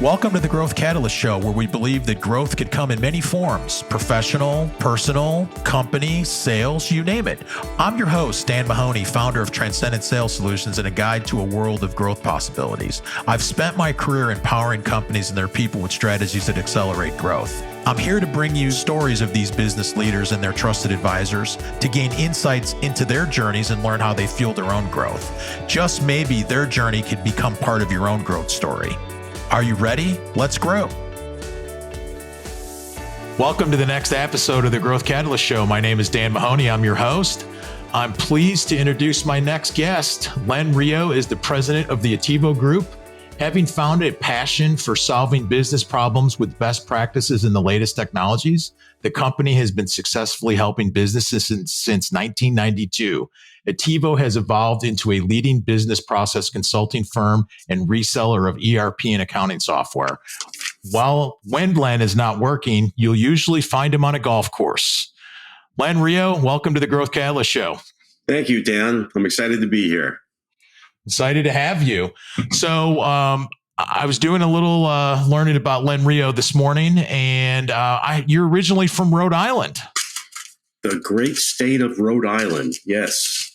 Welcome to the Growth Catalyst Show, where we believe that growth could come in many forms: professional, personal, company, sales, you name it. I'm your host, Dan Mahoney, founder of Transcendent Sales Solutions and a guide to a world of growth possibilities. I've spent my career empowering companies and their people with strategies that accelerate growth. I'm here to bring you stories of these business leaders and their trusted advisors to gain insights into their journeys and learn how they fuel their own growth. Just maybe their journey could become part of your own growth story. Are you ready? Let's grow. Welcome to the next episode of the Growth Catalyst Show. My name is Dan Mahoney. I'm your host. I'm pleased to introduce my next guest. Len Reo is the president of the Attivo Group. Having found a passion for solving business problems with best practices and the latest technologies, the company has been successfully helping businesses since 1992. Attivo has evolved into a leading business process consulting firm and reseller of ERP and accounting software. When Len is not working, you'll usually find him on a golf course. Len Reo, welcome to the Growth Catalyst Show. Thank you, Dan. I'm excited to be here. Excited to have you. So I was doing a little learning about Len Reo this morning, and you're originally from Rhode Island. The great state of Rhode Island, yes.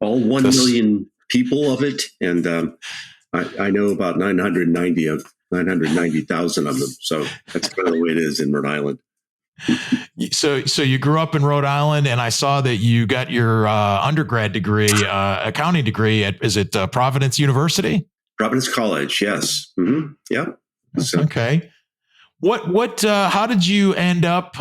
All 1 million people of it, and I know about 990,000 of them. So that's kind of the way it is in Rhode Island. So you grew up in Rhode Island, and I saw that you got your undergrad degree, accounting degree at, is it Providence University? Providence College, yes. Mm-hmm. Yeah. So, okay. How did you end up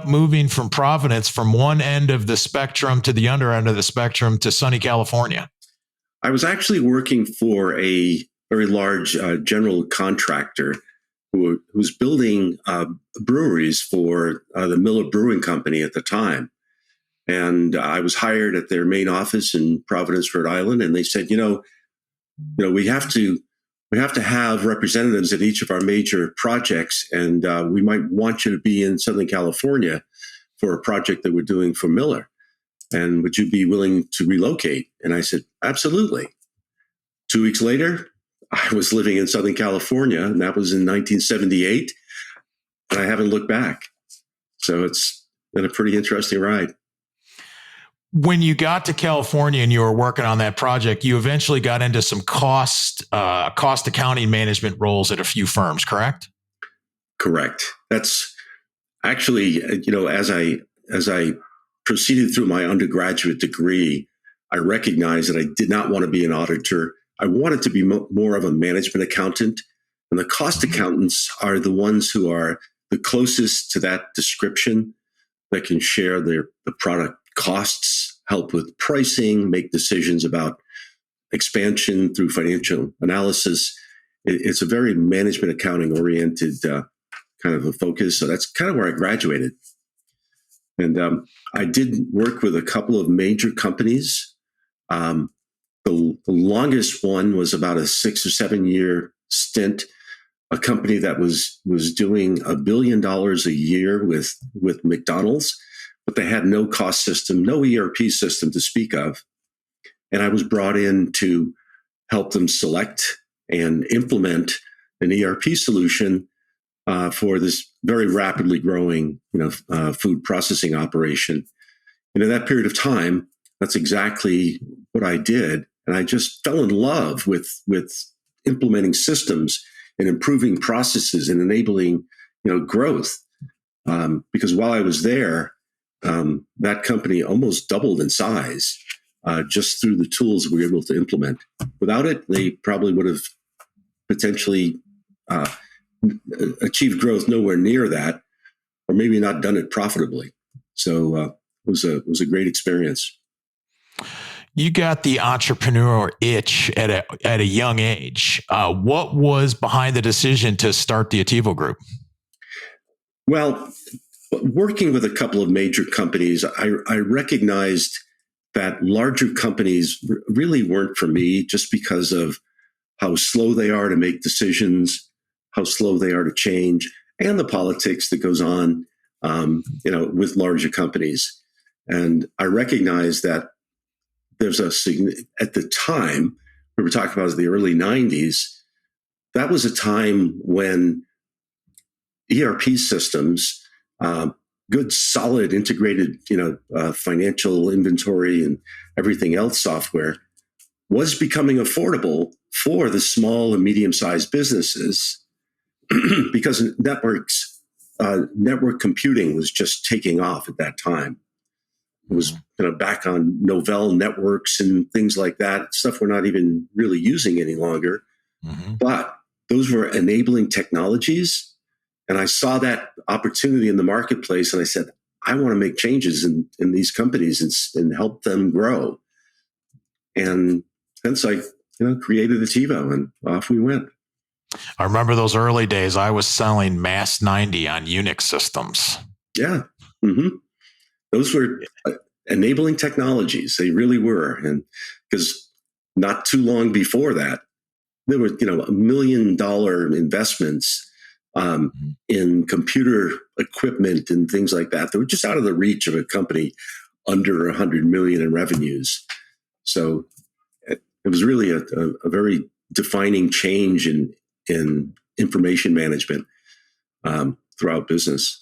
moving from Providence, from one end of the spectrum to the other end of the spectrum to sunny California? I was actually working for a very large general contractor who was building breweries for the Miller Brewing Company at the time. And I was hired at their main office in Providence, Rhode Island. And they said, we have to have representatives at each of our major projects. And we might want you to be in Southern California for a project that we're doing for Miller. And would you be willing to relocate? And I said, absolutely. 2 weeks later, I was living in Southern California, and that was in 1978, and I haven't looked back. So it's been a pretty interesting ride. When you got to California and you were working on that project, you eventually got into some cost accounting management roles at a few firms, correct? Correct. That's actually, as I proceeded through my undergraduate degree, I recognized that I did not want to be an auditor. I wanted to be more of a management accountant, and the cost accountants are the ones who are the closest to that description, that can share the product costs, help with pricing, make decisions about expansion through financial analysis. It's a very management accounting oriented kind of a focus. So that's kind of where I graduated. And I did work with a couple of major companies. The longest one was about a 6 or 7 year stint, a company that was doing $1 billion a year with McDonald's, but they had no cost system, no ERP system to speak of. And I was brought in to help them select and implement an ERP solution for this very rapidly growing, food processing operation. And in that period of time, that's exactly what I did. And I just fell in love with implementing systems and improving processes and enabling, growth. Because while I was there, that company almost doubled in size just through the tools we were able to implement. Without it, they probably would have potentially achieved growth nowhere near that, or maybe not done it profitably. So it was a great experience. You got the entrepreneurial itch at a young age. What was behind the decision to start the Attivo Group? Well, working with a couple of major companies, I recognized that larger companies really weren't for me, just because of how slow they are to make decisions, how slow they are to change, and the politics that goes on, with larger companies. And I recognized that there's at the time, we were talking about the early 90s, that was a time when ERP systems, good, solid, integrated, financial inventory and everything else software was becoming affordable for the small and medium-sized businesses because network computing was just taking off at that time. It was back on Novell networks and things like that, stuff we're not even really using any longer. Mm-hmm. But those were enabling technologies. And I saw that opportunity in the marketplace, and I said, I want to make changes in these companies and help them grow. And hence I created Attivo, and off we went. I remember those early days. I was selling Mass 90 on Unix systems. Yeah. Mm-hmm. Those were enabling technologies. They really were. And because not too long before that, there were, $1 million investments in computer equipment and things like that. They were just out of the reach of a company under 100 million in revenues. So it was really a very defining change in information management throughout business.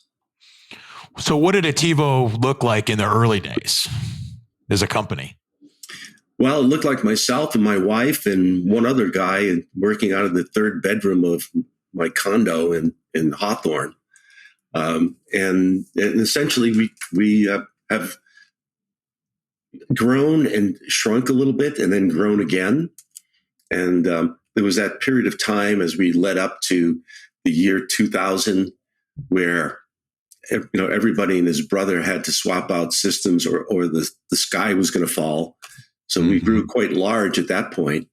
So what did Attivo look like in the early days as a company? Well, it looked like myself and my wife and one other guy working out of the third bedroom of my condo in Hawthorne. And essentially we have grown and shrunk a little bit and then grown again. And there was that period of time as we led up to the year 2000 where everybody and his brother had to swap out systems or the sky was going to fall. So we grew quite large at that point,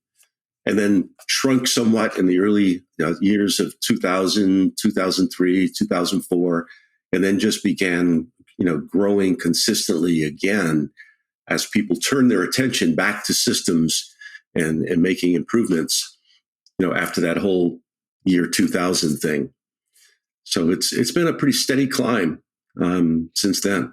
and then shrunk somewhat in the early years of 2000, 2003, 2004, and then just began growing consistently again as people turned their attention back to systems and making improvements after that whole year 2000 thing. So it's been a pretty steady climb since then.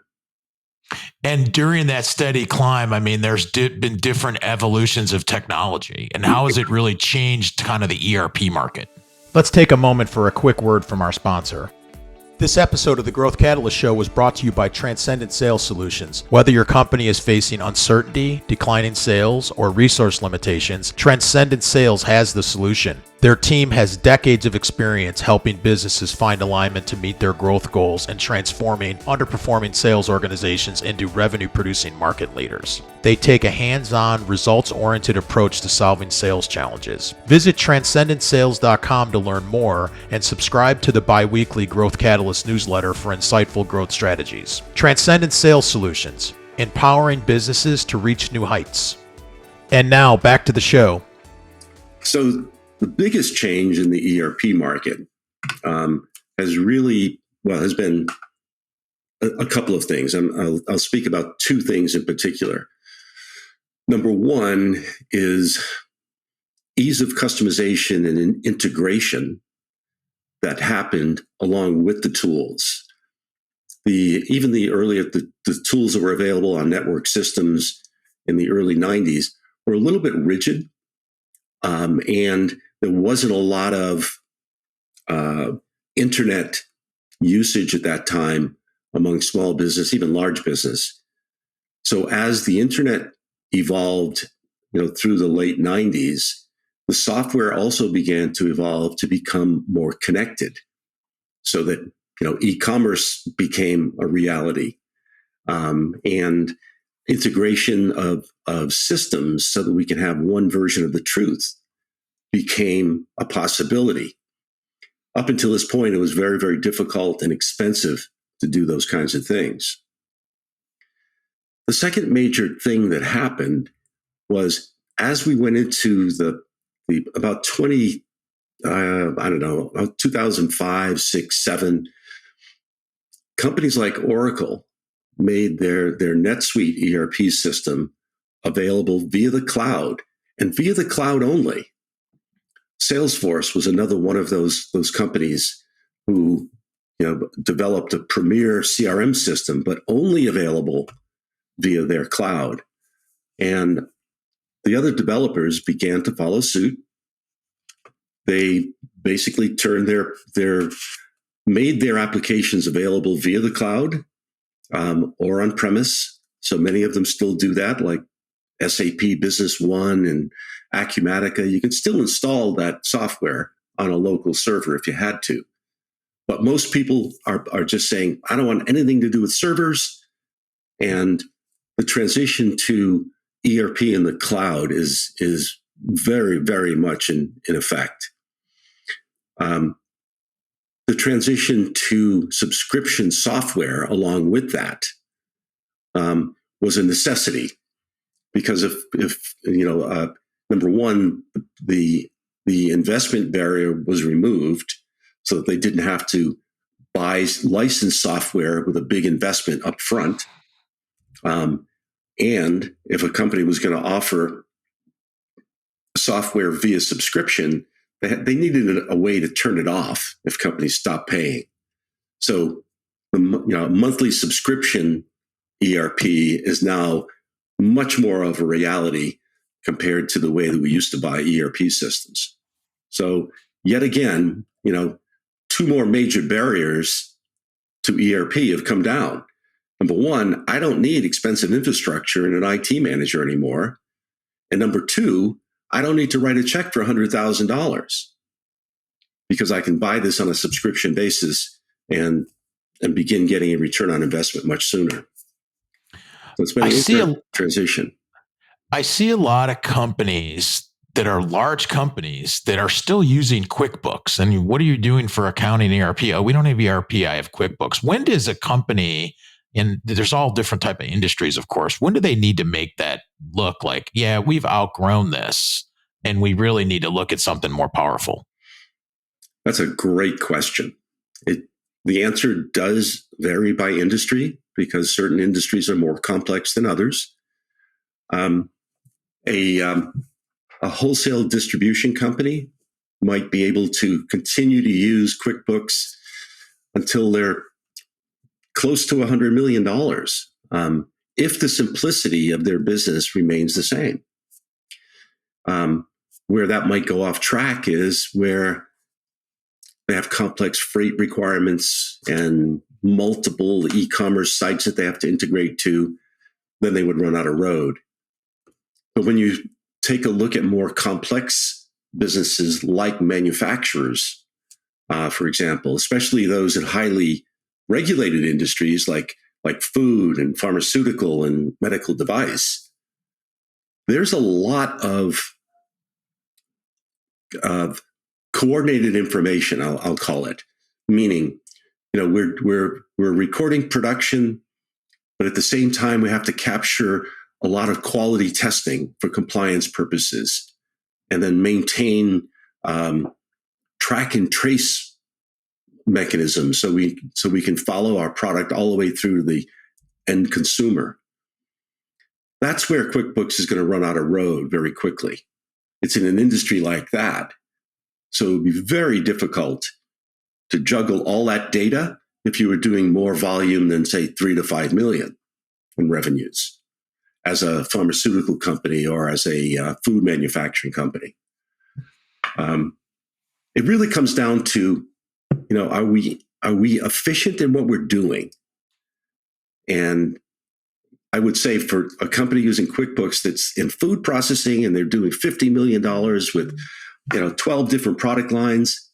And during that steady climb, I mean, there's been different evolutions of technology. And how has it really changed kind of the ERP market? Let's take a moment for a quick word from our sponsor. This episode of the Growth Catalyst Show was brought to you by Transcendent Sales Solutions. Whether your company is facing uncertainty, declining sales, or resource limitations, Transcendent Sales has the solution. Their team has decades of experience helping businesses find alignment to meet their growth goals and transforming underperforming sales organizations into revenue-producing market leaders. They take a hands-on, results-oriented approach to solving sales challenges. Visit transcendentsales.com to learn more and subscribe to the bi-weekly Growth Catalyst newsletter for insightful growth strategies. Transcendent Sales Solutions, empowering businesses to reach new heights. And now, back to the show. So the biggest change in the ERP market has been a couple of things. I'll speak about two things in particular. Number one is ease of customization and integration that happened along with the tools. The tools that were available on network systems in the early 90s were a little bit rigid, and there wasn't a lot of internet usage at that time among small business, even large business. So as the internet evolved, through the late 90s, the software also began to evolve to become more connected, so that e-commerce became a reality, and integration of systems so that we can have one version of the truth became a possibility. Up until this point, it was very, very difficult and expensive to do those kinds of things. The second major thing that happened was as we went into the about 2005, 6, 7, companies like Oracle made their NetSuite ERP system available via the cloud and via the cloud only. Salesforce was another one of those companies who developed a premier CRM system, but only available via their cloud. And the other developers began to follow suit. they basically turned made their applications available via the cloud or on premise. So many of them still do that, like SAP Business One and Acumatica. You can still install that software on a local server if you had to. But most people are just saying, I don't want anything to do with servers. And the transition to ERP in the cloud is very, very much in effect. The transition to subscription software along with that was a necessity, because if number one, the investment barrier was removed, so that they didn't have to buy licensed software with a big investment up front. And if a company was going to offer software via subscription, they needed a way to turn it off if companies stopped paying. So the monthly subscription ERP is now much more of a reality compared to the way that we used to buy ERP systems. So yet again, two more major barriers to ERP have come down. Number one, I don't need expensive infrastructure and an IT manager anymore. And number two, I don't need to write a check for $100,000 because I can buy this on a subscription basis and begin getting a return on investment much sooner. So it's been a transition. I see a lot of companies that are large companies that are still using QuickBooks. And what are you doing for accounting ERP? Oh, we don't have ERP. I have QuickBooks. When does a company, and there's all different type of industries, of course, when do they need to make that look like, yeah, we've outgrown this and we really need to look at something more powerful? That's a great question. The answer does vary by industry because certain industries are more complex than others. A wholesale distribution company might be able to continue to use QuickBooks until they're close to $100 million, if the simplicity of their business remains the same. Where that might go off track is where they have complex freight requirements and multiple e-commerce sites that they have to integrate to, then they would run out of road. But when you take a look at more complex businesses like manufacturers, for example, especially those in highly regulated industries like food and pharmaceutical and medical device, there's a lot of coordinated information, I'll call it, meaning, we're recording production, but at the same time, we have to capture a lot of quality testing for compliance purposes, and then maintain track and trace mechanisms so we can follow our product all the way through to the end consumer. That's where QuickBooks is going to run out of road very quickly. It's in an industry like that. So it would be very difficult to juggle all that data if you were doing more volume than, say, 3 to 5 million in revenues as a pharmaceutical company or as a food manufacturing company. It really comes down to, are we efficient in what we're doing? And I would say for a company using QuickBooks that's in food processing and they're doing $50 million with 12 different product lines,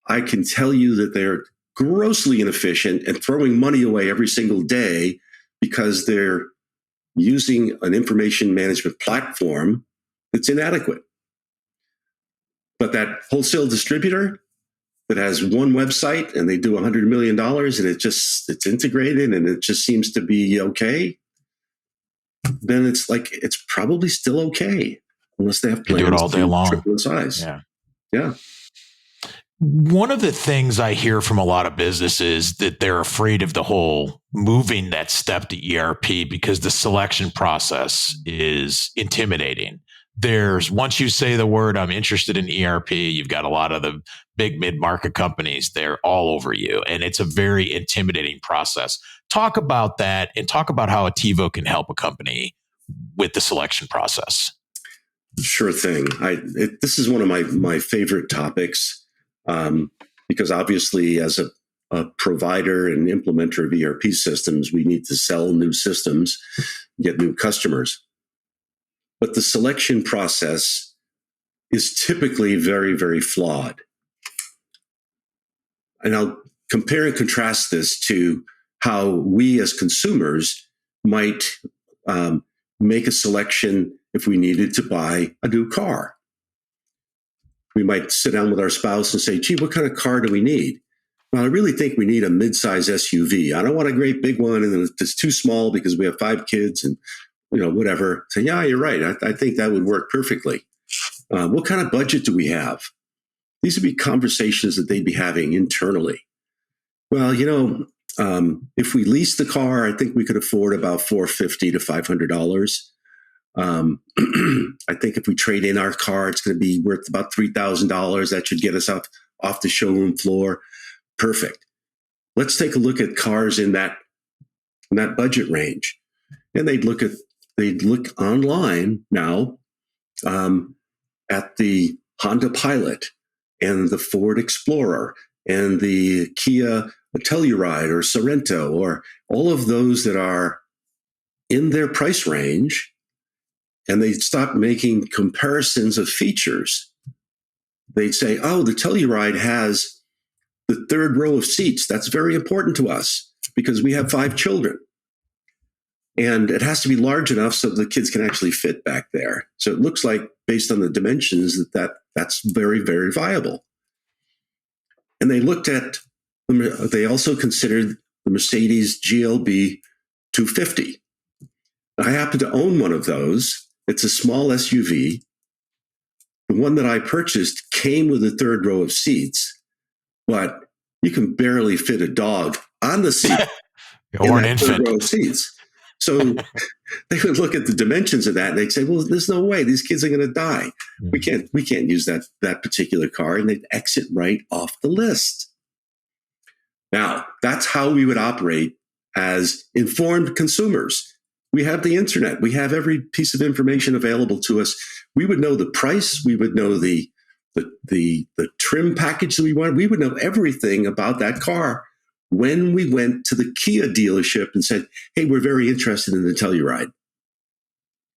I can tell you that they're grossly inefficient and throwing money away every single day because they're using an information management platform that's inadequate. But that wholesale distributor that has one website and they do $100 million and it's integrated and it just seems to be okay, then it's probably still okay unless they have plans do it all day long. Triple in size. Yeah. One of the things I hear from a lot of businesses that they're afraid of the whole moving that step to ERP because the selection process is intimidating. Once you say the word, I'm interested in ERP, you've got a lot of the big mid-market companies, they're all over you. And it's a very intimidating process. Talk about that and talk about how Attivo can help a company with the selection process. Sure thing. This is one of my favorite topics because obviously, as a provider and implementer of ERP systems, we need to sell new systems, get new customers. But the selection process is typically very, very flawed. And I'll compare and contrast this to how we as consumers might make a selection if we needed to buy a new car. We might sit down with our spouse and say, gee, what kind of car do we need? Well, I really think we need a mid-size SUV. I don't want a great big one, and then it's too small because we have 5 kids and whatever. So yeah, you're right. I think that would work perfectly. What kind of budget do we have? These would be conversations that they'd be having internally. Well, if we lease the car, I think we could afford about $450 to $500. I think if we trade in our car, it's going to be worth about $3,000. That should get us off the showroom floor. Perfect. Let's take a look at cars in that budget range. And they'd look online now at the Honda Pilot and the Ford Explorer and the Kia Telluride or Sorento, or all of those that are in their price range, and they'd stop making comparisons of features. They'd say, oh, the Telluride has the 3rd row of seats. That's very important to us because we have 5 children. And it has to be large enough so the kids can actually fit back there. So it looks like, based on the dimensions, that's very, very viable. And they also considered the Mercedes GLB 250. I happen to own one of those. It's a small SUV. The one that I purchased came with a 3rd row of seats, but you can barely fit a dog on the seat. Or an infant. 3rd row of seats. So they would look at the dimensions of that and they'd say, well, there's no way these kids are going to die. We can't use that particular car. And they'd exit right off the list. Now, that's how we would operate as informed consumers. We have the internet. We have every piece of information available to us. We would know the price. We would know the trim package that we wanted. We would know everything about that car when we went to the Kia dealership and said, hey, we're very interested in the Telluride.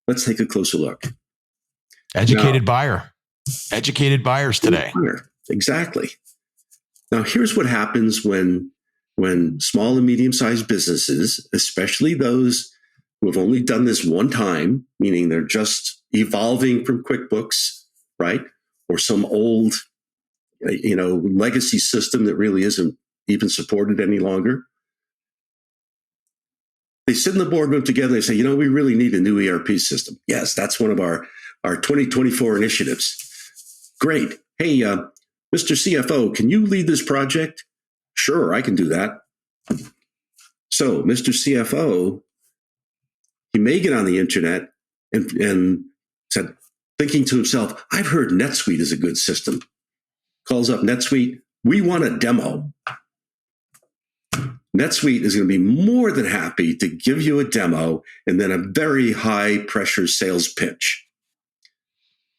Let's take a closer look. Educated buyers today. Exactly. Now, here's what happens when small and medium-sized businesses, especially those who have only done this one time, meaning they're just evolving from QuickBooks, right? Or some old, legacy system that really isn't even supported any longer. They sit in the boardroom together and they say, we really need a new ERP system. Yes, that's one of our 2024 initiatives. Great. Hey, Mr. CFO, can you lead this project? Sure, I can do that. So, Mr. CFO, he may get on the internet and said, thinking to himself, I've heard NetSuite is a good system. Calls up NetSuite. We want a demo. NetSuite is going to be more than happy to give you a demo and then a very high pressure sales pitch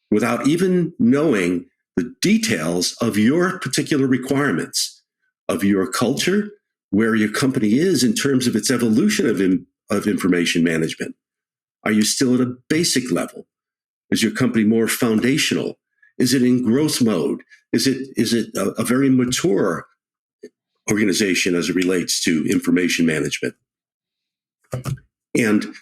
without even knowing the details of your particular requirements, of your culture, where your company is in terms of its evolution of information management. Are you still at a basic level? Is your company more foundational? Is it in growth mode? Is it a very mature organization as it relates to information management? And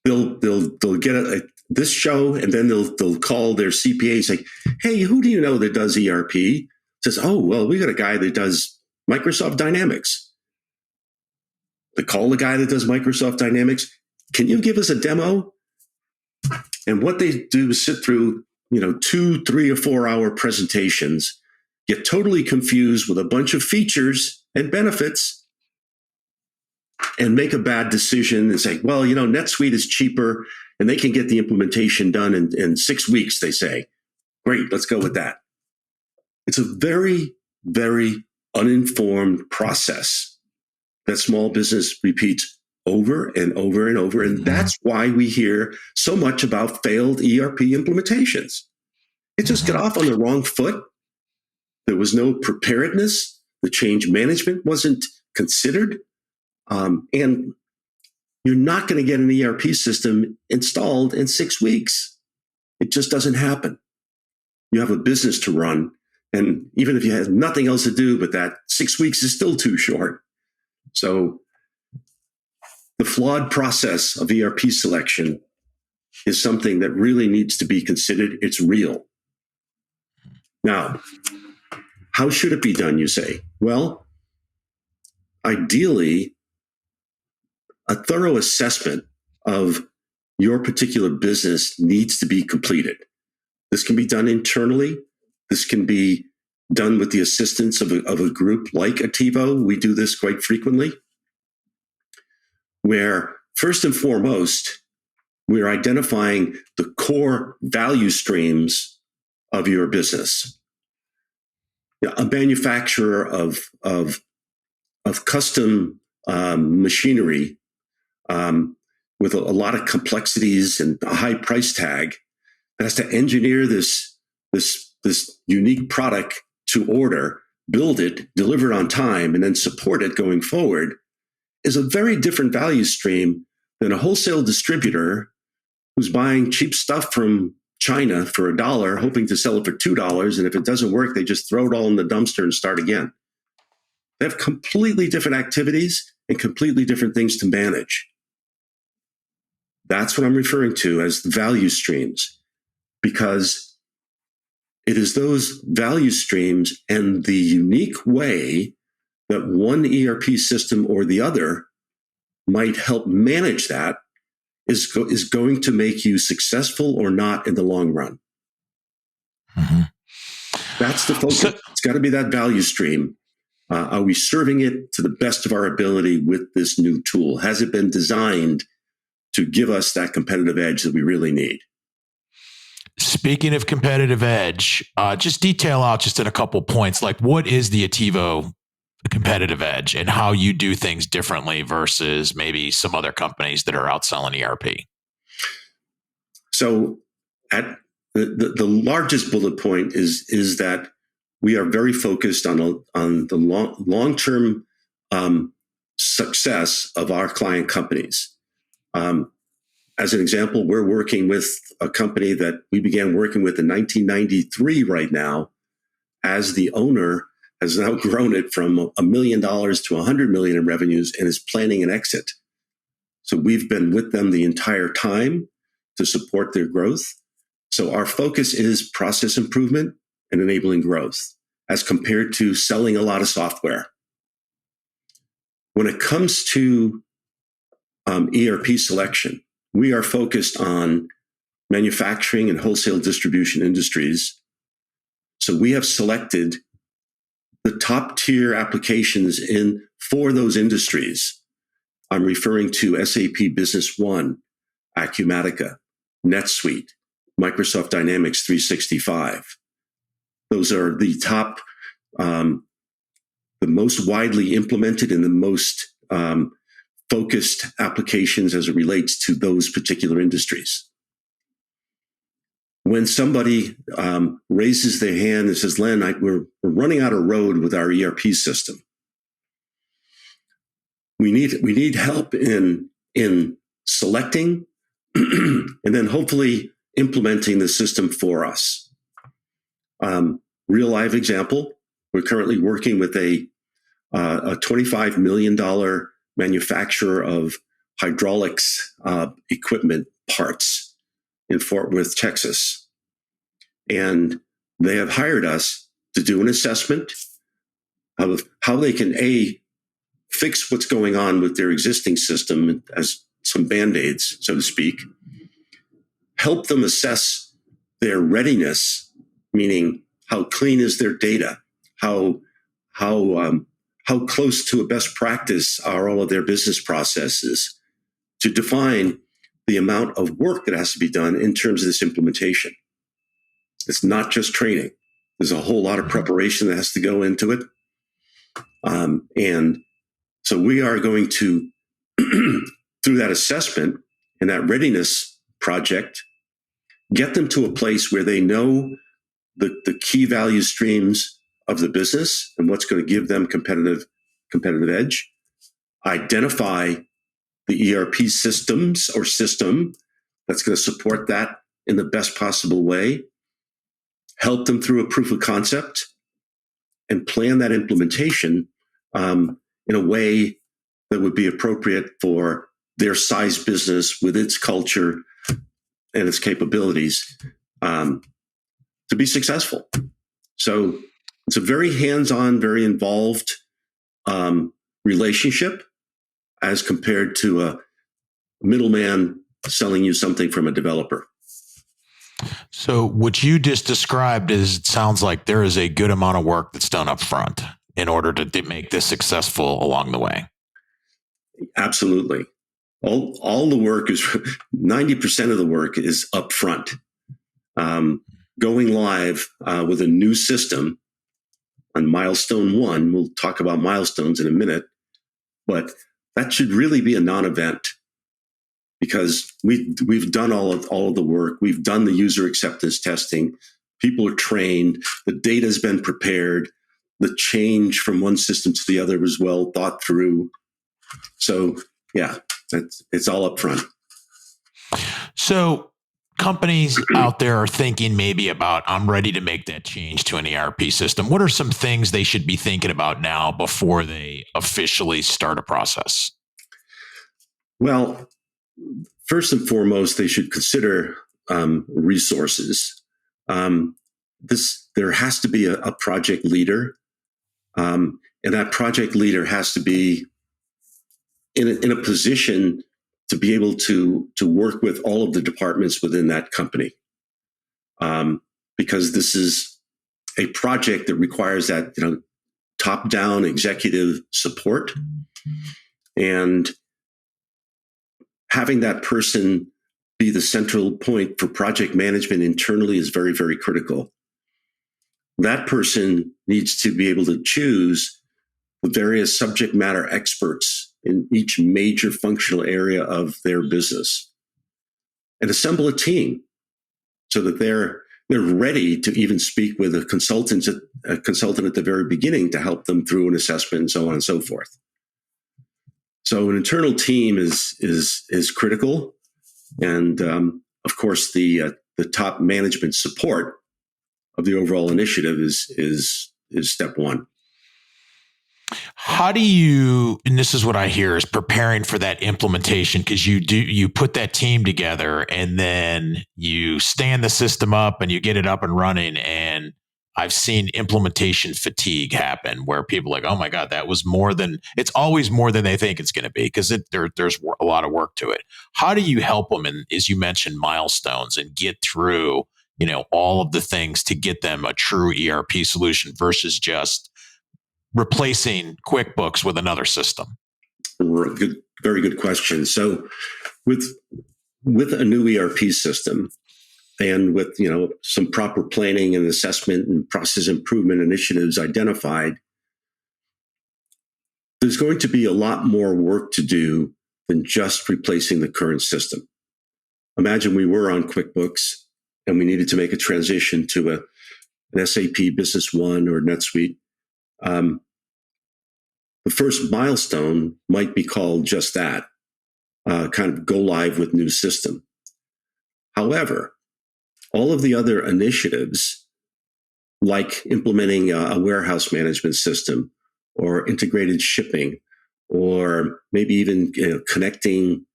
they'll get this show, and then they'll call their CPA and say, hey, who do you know that does ERP? Says, oh, well, we got a guy that does Microsoft Dynamics. They call the guy that does Microsoft Dynamics. Can you give us a demo? And what they do is sit through 2, 3, or 4 hour presentations, get totally confused with a bunch of features and benefits, and make a bad decision and say, well, NetSuite is cheaper and they can get the implementation done in 6 weeks, they say. Great, let's go with that. It's a very, very uninformed process that small business repeats over and over and over. And that's why we hear so much about failed ERP implementations. It just got off on the wrong foot. There was no preparedness. The change management wasn't considered. And you're not going to get an ERP system installed in 6 weeks. It just doesn't happen. You have a business to run. And even if you have nothing else to do but that, 6 weeks is still too short. So the flawed process of ERP selection is something that really needs to be considered. It's real. Now, how should it be done, you say? Well, ideally, a thorough assessment of your particular business needs to be completed. This can be done internally. This can be done with the assistance of a group like Attivo. We do this quite frequently, where first and foremost, we're identifying the core value streams of your business. A manufacturer of custom machinery with a lot of complexities and a high price tag has to engineer this unique product to order, build it, deliver it on time, and then support it going forward is a very different value stream than a wholesale distributor who's buying cheap stuff from China for $1, hoping to sell it for $2. And if it doesn't work, they just throw it all in the dumpster and start again. They have completely different activities and completely different things to manage. That's what I'm referring to as the value streams, because it is those value streams and the unique way that one ERP system or the other might help manage that is going to make you successful or not in the long run. Mm-hmm. That's the focus. It's got to be that value stream. Are we serving it to the best of our ability with this new tool? Has it been designed to give us that competitive edge that we really need? Speaking of competitive edge, just detail out just in a couple points, like what is the Attivo competitive edge and how you do things differently versus maybe some other companies that are outselling ERP? So at the largest bullet point is that we are very focused on the long-term success of our client companies. As an example, we're working with a company that we began working with in 1993 right now. As the owner has now grown it from $1 million to $100 million in revenues and is planning an exit. So we've been with them the entire time to support their growth. So our focus is process improvement and enabling growth as compared to selling a lot of software. When it comes to ERP selection, we are focused on manufacturing and wholesale distribution industries. So we have selected the top tier applications for those industries. I'm referring to SAP Business One, Acumatica, NetSuite, Microsoft Dynamics 365. Those are the top, the most widely implemented and the most focused applications as it relates to those particular industries. When somebody raises their hand and says, Len, we're running out of road with our ERP system. We need help in selecting and then hopefully implementing the system for us. Real live example, we're currently working with a $25 million manufacturer of hydraulics equipment parts in Fort Worth, Texas. And they have hired us to do an assessment of how they can, fix what's going on with their existing system as some Band-Aids, so to speak, help them assess their readiness, meaning how clean is their data, how close to a best practice are all of their business processes, to define the amount of work that has to be done in terms of this implementation. It's not just training. There's a whole lot of preparation that has to go into it. And so we are going to through that assessment and that readiness project, get them to a place where they know the key value streams of the business and what's going to give them competitive edge. Identify the ERP systems or system that's going to support that in the best possible way. Help them through a proof of concept and plan that implementation in a way that would be appropriate for their size business with its culture and its capabilities to be successful. So it's a very hands-on, very involved relationship as compared to a middleman selling you something from a developer. So what you just described is, it sounds like there is a good amount of work that's done up front in order to make this successful along the way. Absolutely. All the work is 90% of the work is up front. Going live with a new system on milestone 1, we'll talk about milestones in a minute, but that should really be a non-event because we've done all of the work. We've done the user acceptance testing. People are trained. The data has been prepared. The change from one system to the other was well thought through. So yeah, it's all up front. So companies out there are thinking maybe about, I'm ready to make that change to an ERP system. What are some things they should be thinking about now before they officially start a process? Well, first and foremost, they should consider resources. There has to be a project leader, and that project leader has to be in a position to be able to work with all of the departments within that company, because this is a project that requires that top-down executive support, and having that person be the central point for project management internally is very, very critical. That person needs to be able to choose the various subject matter experts in each major functional area of their business and assemble a team so that they're ready to even speak with a consultant at the very beginning to help them through an assessment and so on and so forth. So an internal team is critical, and of course the top management support of the overall initiative is step one. How do you, and this is what I hear, is preparing for that implementation, because you put that team together and then you stand the system up and you get it up and running. And I've seen implementation fatigue happen where people are like, oh my God, that was it's always more than they think it's going to be, because there's a lot of work to it. How do you help them? And as you mentioned, milestones, and get through, all of the things to get them a true ERP solution versus just replacing QuickBooks with another system? Good, very good question. So with a new ERP system, and with some proper planning and assessment and process improvement initiatives identified, there's going to be a lot more work to do than just replacing the current system. Imagine we were on QuickBooks and we needed to make a transition to an SAP Business One or NetSuite. The first milestone might be called just that, kind of go live with new system. However, all of the other initiatives, like implementing a warehouse management system or integrated shipping, or maybe even connecting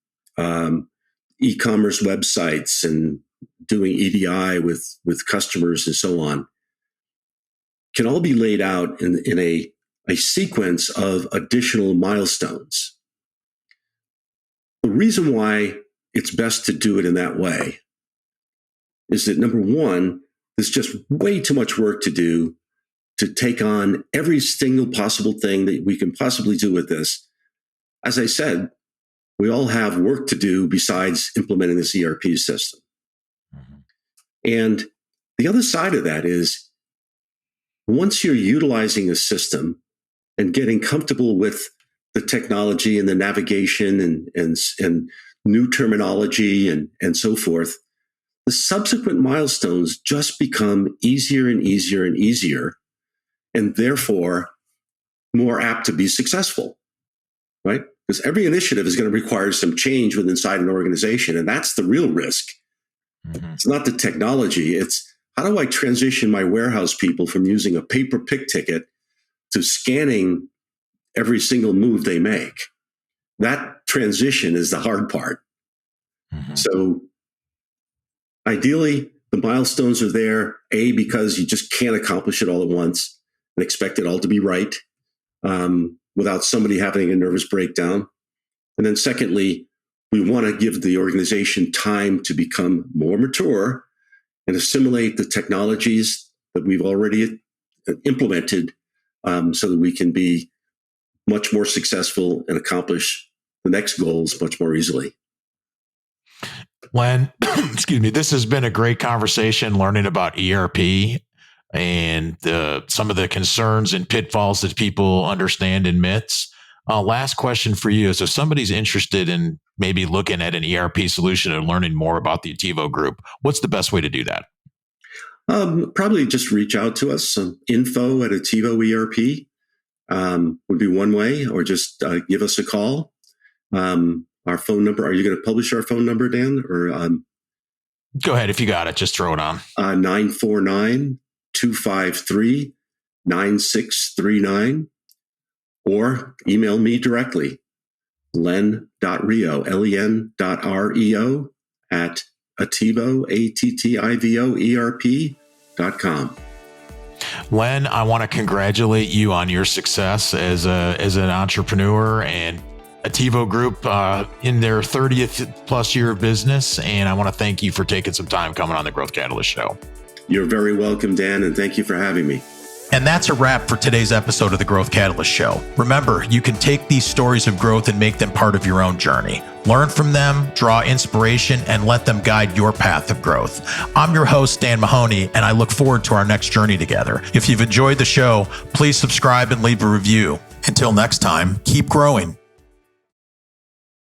e-commerce websites and doing EDI with customers and so on, can all be laid out in a sequence of additional milestones. The reason why it's best to do it in that way is that, number one, there's just way too much work to do to take on every single possible thing that we can possibly do with this. As I said, we all have work to do besides implementing this ERP system. Mm-hmm. And the other side of that is, once you're utilizing a system and getting comfortable with the technology and the navigation and new terminology and so forth, the subsequent milestones just become easier and easier and easier, and therefore more apt to be successful, right? Because every initiative is going to require some change within inside an organization, and that's the real risk. Mm-hmm. It's not the technology. It's how do I transition my warehouse people from using a paper pick ticket to scanning every single move they make? That transition is the hard part. Mm-hmm. So ideally, the milestones are there, because you just can't accomplish it all at once and expect it all to be right without somebody having a nervous breakdown. And then secondly, we want to give the organization time to become more mature and assimilate the technologies that we've already implemented so that we can be much more successful and accomplish the next goals much more easily. Len, excuse me, this has been a great conversation learning about ERP and some of the concerns and pitfalls that people understand and myths. Last question for you is, if somebody's interested in maybe looking at an ERP solution and learning more about the Attivo Group, what's the best way to do that? Probably just reach out to us. Info at Attivo ERP would be one way, or just give us a call. Our phone number, are you going to publish our phone number, Dan? Or go ahead. If you got it, just throw it on. 949-253-9639. Or email me directly, len.reo, len.reo at Attivo, ATTIVO, Len, I want to congratulate you on your success as an entrepreneur and Attivo Group in their 30th plus year of business. And I want to thank you for taking some time coming on the Growth Catalyst Show. You're very welcome, Dan, and thank you for having me. And that's a wrap for today's episode of the Growth Catalyst Show. Remember, you can take these stories of growth and make them part of your own journey. Learn from them, draw inspiration, and let them guide your path of growth. I'm your host, Dan Mahoney, and I look forward to our next journey together. If you've enjoyed the show, please subscribe and leave a review. Until next time, keep growing.